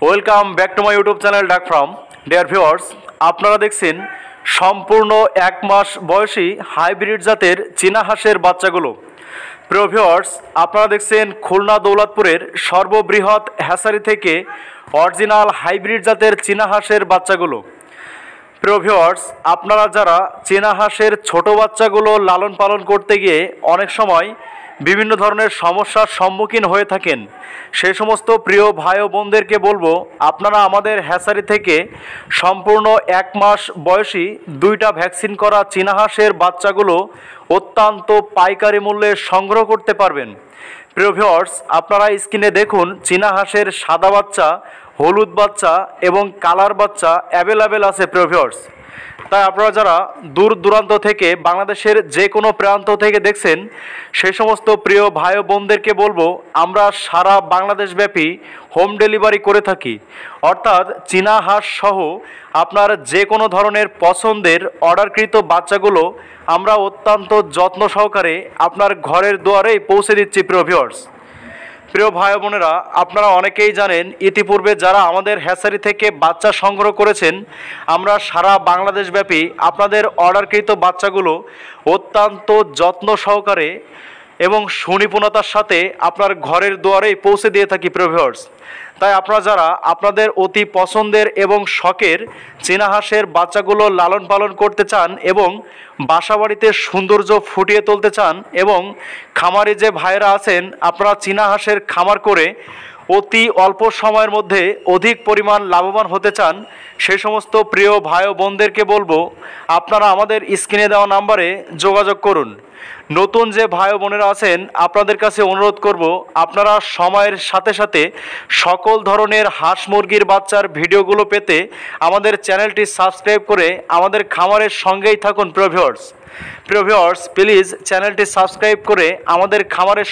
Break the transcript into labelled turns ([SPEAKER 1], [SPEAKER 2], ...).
[SPEAKER 1] Welcome back to my YouTube channel ডাক from. Dear viewers, আপনারা দেখছেন সম্পূর্ণ 1 মাস বয়সী হাইব্রিড জাতের চীনা হাঁসের বাচ্চাগুলো। প্রিয় ভিউয়ার্স, আপনারা দেখছেন খুলনা দৌলতপুরের সর্ববৃহৎ হ্যাচারি থেকে অরিজিনাল হাইব্রিড জাতের চীনা হাঁসের বাচ্চাগুলো। প্রিয় ভিউয়ার্স, আপনারা যারা চীনা হাঁসের ছোট বাচ্চাগুলো লালন পালন করতে গিয়ে অনেক সময় বিভিন্ন ধরনের সমস্যার সম্মুখীন হয়ে থাকেন, সেই সমস্ত প্রিয় ভাই ও বোনদেরকে বলবো, আপনারা আমাদের হ্যাচারি থেকে সম্পূর্ণ 1 মাস বয়সী 2টা ভ্যাকসিন করা চীনা হাঁসের বাচ্চাগুলো অত্যন্ত পাইকারি মূল্যে সংগ্রহ করতে পারবেন। প্রিয় ভিউয়ার্স, আপনারা স্ক্রিনে দেখুন চীনা হাঁসের সাদা বাচ্চা, হলুদ বাচ্চা এবং কালার বাচ্চা অ্যাভেলেবেল আছে। প্রিয় ভিউয়ার্স, তাই আপনারা যারা দূর দূরান্ত থেকে বাংলাদেশের যে কোনো প্রান্ত থেকে দেখছেন, সেই সমস্ত প্রিয় ভাই ও বোনদেরকে বলবো, আমরা সারা বাংলাদেশব্যাপী হোম ডেলিভারি করে থাকি। অর্থাৎ চীনা হাঁস সহ আপনার যে কোনো ধরনের পছন্দের অর্ডারকৃত বাচ্চাগুলো আমরা অত্যন্ত যত্ন সহকারে আপনার ঘরের দুয়ারেই পৌঁছে দিচ্ছি। প্রিয় ভিউয়ার্স, প্রিয় ভাই বোনেরা, আপনারা অনেকেই জানেন, ইতিপূর্বে যারা আমাদের হ্যাচারি থেকে বাচ্চা সংগ্রহ করেছেন, আমরা সারা বাংলাদেশব্যাপী আপনাদের অর্ডারকৃত বাচ্চাগুলো অত্যন্ত যত্ন সহকারে এবং সুনিপুণতার সাথে আপনার ঘরের দুয়ারেই পৌঁছে দিয়ে থাকি। প্রিয় ভিউয়ার্স, তাই আপনারা যারা আপনাদের অতি পছন্দের এবং শখের চীনা হাঁসের বাচ্চাগুলো লালন পালন করতে চান এবং বাসাবাড়িতে সৌন্দর্য ফুটিয়ে তুলতে চান, এবং খামারে যে ভাইরা আছেন আপনারা চীনা হাঁসের খামার করে অতি অল্প সময়ের মধ্যে অধিক পরিমাণ লাভবান হতে চান, সেই সমস্ত প্রিয় ভাই ও বোনদেরকে বলবো, আপনারা আমাদের স্ক্রিনে দেওয়া নাম্বারে যোগাযোগ করুন। নতুন যে ভাই ও বোনেরা আছেন, আপনাদের কাছে অনুরোধ করব, আপনারা সময়ের সাথে সাথে সকল ধরনের হাঁস মুরগির বাচ্চার ভিডিওগুলো পেতে আমাদের চ্যানেলটি সাবস্ক্রাইব করে আমাদের খামারের সঙ্গেই থাকুন। প্রিয় ভিউয়ার্স, প্লিজ চ্যানেলটি সাবস্ক্রাইব করে আমাদের খামারের